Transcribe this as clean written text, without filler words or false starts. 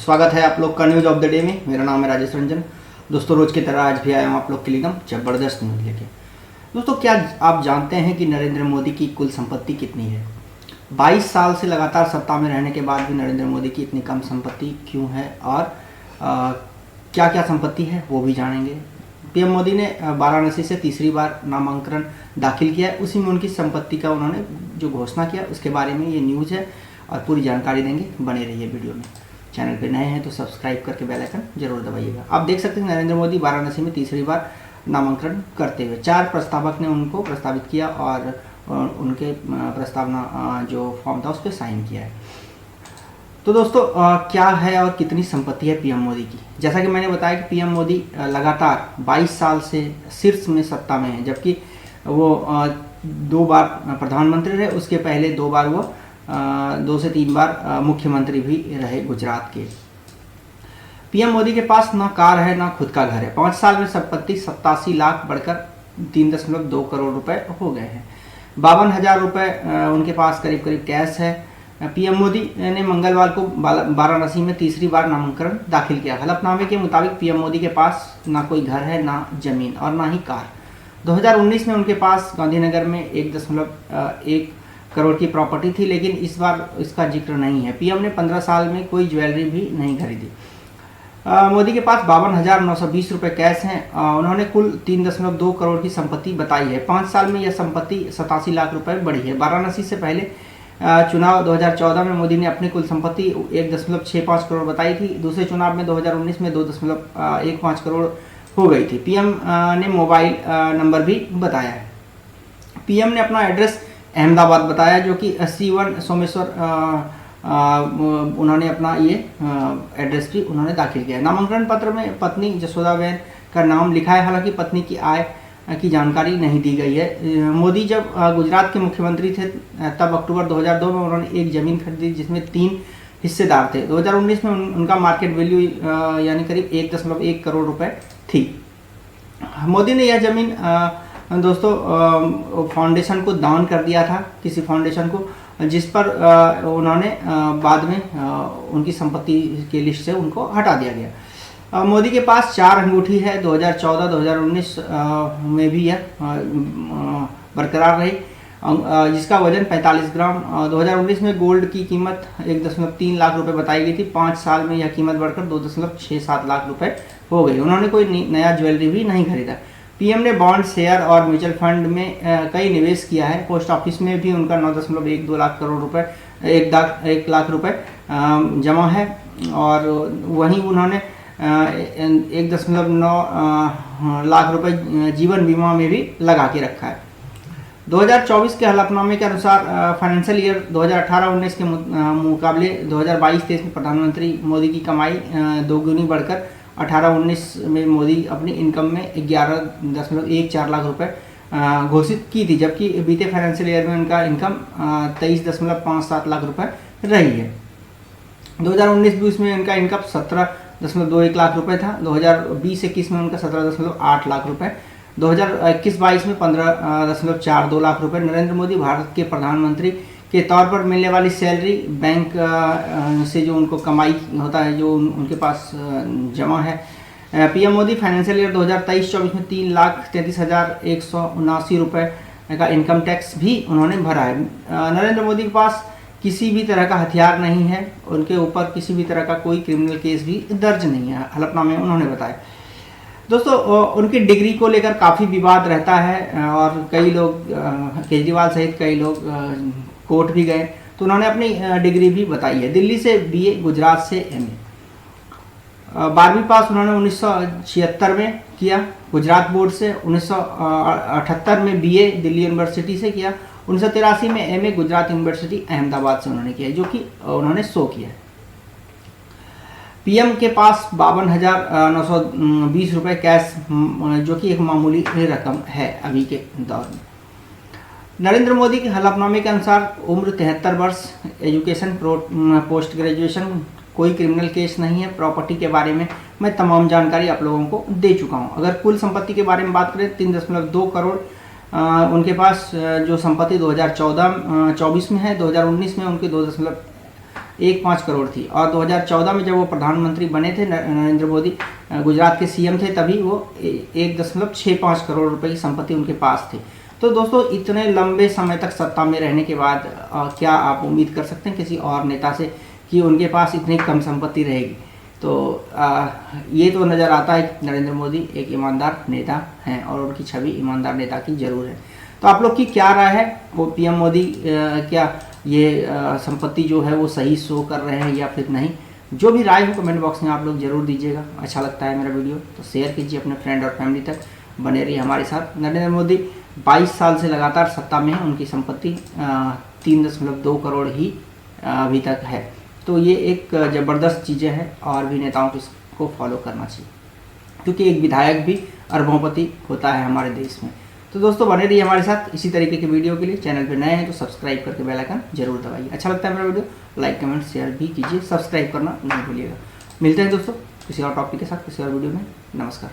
स्वागत है आप लोग का न्यूज ऑफ द डे में। मेरा नाम है राजेश रंजन। दोस्तों, रोज की तरह आज भी आया हूँ आप लोग के लिए एकदम जबरदस्त न्यूज लेके। दोस्तों, क्या आप जानते हैं कि नरेंद्र मोदी की कुल संपत्ति कितनी है? 22 साल से लगातार सत्ता में रहने के बाद भी नरेंद्र मोदी की इतनी कम संपत्ति क्यों है और क्या क्या संपत्ति है वो भी जानेंगे। पीएम मोदी ने वाराणसी से तीसरी बार नामांकन दाखिल किया है। उसी में उनकी संपत्ति का उन्होंने जो घोषणा किया उसके बारे में ये न्यूज़ है और पूरी जानकारी देंगे। बने रहिए वीडियो में। चैनल पे नए हैं तो सब्सक्राइब करके बेल आइकन जरूर दबाइएगा। आप देख सकते हैं नरेंद्र मोदी वाराणसी में तीसरी बार नामांकन करते हुए 4 प्रस्तावक ने उनको प्रस्तावित किया और उनके प्रस्तावना जो फॉर्म था उस पर साइन किया है। तो दोस्तों, क्या है और कितनी संपत्ति है पीएम मोदी की? जैसा कि मैंने बताया कि पीएम मोदी लगातार 22 साल से शीर्ष में सत्ता में है, जबकि वो 2 बार प्रधानमंत्री रहे। उसके पहले 2 बार वो 2 से 3 बार मुख्यमंत्री भी रहे गुजरात के। पीएम मोदी के पास ना कार है ना खुद का घर है। 5 साल में संपत्ति 87 लाख बढ़कर 3.2 करोड़ रुपए हो गए हैं। 52,000 रुपये उनके पास करीब करीब कैश है। पीएम मोदी ने मंगलवार को वाराणसी में तीसरी बार नामांकन दाखिल किया। हलफनामे के मुताबिक पीएम मोदी के पास ना कोई घर है, ना जमीन और ना ही कार। 2019 में उनके पास गांधीनगर में 1.1 करोड़ की प्रॉपर्टी थी, लेकिन इस बार इसका जिक्र नहीं है। पीएम ने 15 साल में कोई ज्वेलरी भी नहीं खरीदी। मोदी के पास 52,920 रुपये कैश हैं। उन्होंने कुल 3.2 करोड़ की संपत्ति बताई है। 5 साल में यह संपत्ति 87 लाख रुपए बढ़ी है। वाराणसी से पहले चुनाव 2014 में मोदी ने अपनी कुल संपत्ति 1.65 करोड़ बताई थी। दूसरे चुनाव में 2019 में 2.15 करोड़ हो गई थी। पीएम ने मोबाइल नंबर भी बताया है। पीएम ने अपना एड्रेस अहमदाबाद बताया, जो कि C1 सोमेश्वर उन्होंने अपना ये एड्रेस भी उन्होंने दाखिल किया है। नामांकन पत्र में पत्नी जसोदाबेन का नाम लिखा है, हालांकि पत्नी की आय की जानकारी नहीं दी गई है। मोदी जब गुजरात के मुख्यमंत्री थे तब अक्टूबर 2002 में उन्होंने एक ज़मीन खरीदी जिसमें 3 हिस्सेदार थे। 2019 में उनका मार्केट वैल्यू यानी करीब 1.1 करोड़ रुपए थी। मोदी ने यह ज़मीन दोस्तों फाउंडेशन को दान कर दिया था, किसी फाउंडेशन को, जिस पर उन्होंने बाद में उनकी संपत्ति के लिस्ट से उनको हटा दिया गया। मोदी के पास 4 अंगूठी है। 2014-2019 में भी यह बरकरार रही, जिसका वजन 45 ग्राम। 2019 में गोल्ड की कीमत 1.3 लाख रुपए बताई गई थी। 5 साल में यह कीमत बढ़कर 2.67 लाख रुपए हो गई। उन्होंने कोई नया ज्वेलरी भी नहीं खरीदा। पीएम ने बॉन्ड, शेयर और म्यूचुअल फंड में कई निवेश किया है। पोस्ट ऑफिस में भी उनका 9.12 लाख करोड़ रुपए 1 लाख रुपए जमा है और वहीं उन्होंने 1.9 लाख रुपए जीवन बीमा में भी लगा के रखा है। 2024 के हलफनामे के अनुसार फाइनेंशियल ईयर 2018-19 के मुकाबले 2022-23 में प्रधानमंत्री मोदी की कमाई 2 गुनी बढ़कर 18-19 में मोदी अपनी इनकम में 11.14 लाख रुपए घोषित की थी, जबकि बीते फाइनेंशियल ईयर में उनका इनकम 23.57 लाख रुपए रही है। 2019-20 में उनका इनकम 17.21 लाख रुपए था। 2020-21 में उनका 17.8 लाख रुपए। 2021-22 में 15.42 लाख रुपए। नरेंद्र मोदी भारत के प्रधानमंत्री के तौर पर मिलने वाली सैलरी, बैंक से जो उनको कमाई होता है, जो उनके पास जमा है। पीएम मोदी फाइनेंशियल ईयर 2023-24 में 3,33,179 रुपये का इनकम टैक्स भी उन्होंने भरा है। नरेंद्र मोदी के पास किसी भी तरह का हथियार नहीं है। उनके ऊपर किसी भी तरह का कोई क्रिमिनल केस भी दर्ज नहीं है, हलफनामे में उन्होंने बताया। दोस्तों, उनकी डिग्री को लेकर काफ़ी विवाद रहता है और कई लोग, केजरीवाल सहित कई लोग कोर्ट भी गए, तो उन्होंने अपनी डिग्री भी बताई है। दिल्ली से BA, गुजरात से MA। 12वीं पास उन्होंने 1976 में किया गुजरात बोर्ड से। 1978 में BA दिल्ली यूनिवर्सिटी से किया। 1983 में MA गुजरात यूनिवर्सिटी अहमदाबाद से उन्होंने किया, जो कि उन्होंने 100 किया। पीएम के पास 52,920 रुपये कैश, जो कि एक मामूली रकम है अभी के दौर में। नरेंद्र मोदी के हलफनामे के अनुसार उम्र 73 वर्ष, एजुकेशन पोस्ट ग्रेजुएशन, कोई क्रिमिनल केस नहीं है। प्रॉपर्टी के बारे में मैं तमाम जानकारी आप लोगों को दे चुका हूं। अगर कुल संपत्ति के बारे में बात करें 3.2 करोड़ उनके पास जो संपत्ति 2014-24 में है, 2019 में उनकी 1.5 करोड़ थी। और 2014 में जब वो प्रधानमंत्री बने थे नरेंद्र मोदी, गुजरात के सीएम थे, तभी वो 1.65 करोड़ रुपए की संपत्ति उनके पास थी। तो दोस्तों इतने लंबे समय तक सत्ता में रहने के बाद क्या आप उम्मीद कर सकते हैं किसी और नेता से कि उनके पास इतनी कम संपत्ति रहेगी? तो ये तो नज़र आता है कि नरेंद्र मोदी एक ईमानदार नेता हैं और उनकी छवि ईमानदार नेता की जरूर है। तो आप लोग की क्या राय है? वो पीएम मोदी क्या ये संपत्ति जो है वो सही शो कर रहे हैं या फिर नहीं? जो भी राय हो कमेंट बॉक्स में आप लोग जरूर दीजिएगा। अच्छा लगता है मेरा वीडियो तो शेयर कीजिए अपने फ्रेंड और फैमिली तक। बने रहिए हमारे साथ। नरेंद्र मोदी 22 साल से लगातार सत्ता में है, उनकी संपत्ति 3.2 करोड़ ही अभी तक है। तो ये एक ज़बरदस्त चीज़ें हैं और भी नेताओं को इसको फॉलो करना चाहिए, क्योंकि एक विधायक भी अरबोंपति होता है हमारे देश में। तो दोस्तों बने रहिए हमारे साथ इसी तरीके के वीडियो के लिए। चैनल पे नए हैं तो सब्सक्राइब करके बेल आइकन जरूर दबाइए। अच्छा लगता है मेरा वीडियो लाइक कमेंट शेयर भी कीजिए, सब्सक्राइब करना नहीं भूलिएगा। मिलते हैं दोस्तों किसी और टॉपिक के साथ किसी और वीडियो में। नमस्कार।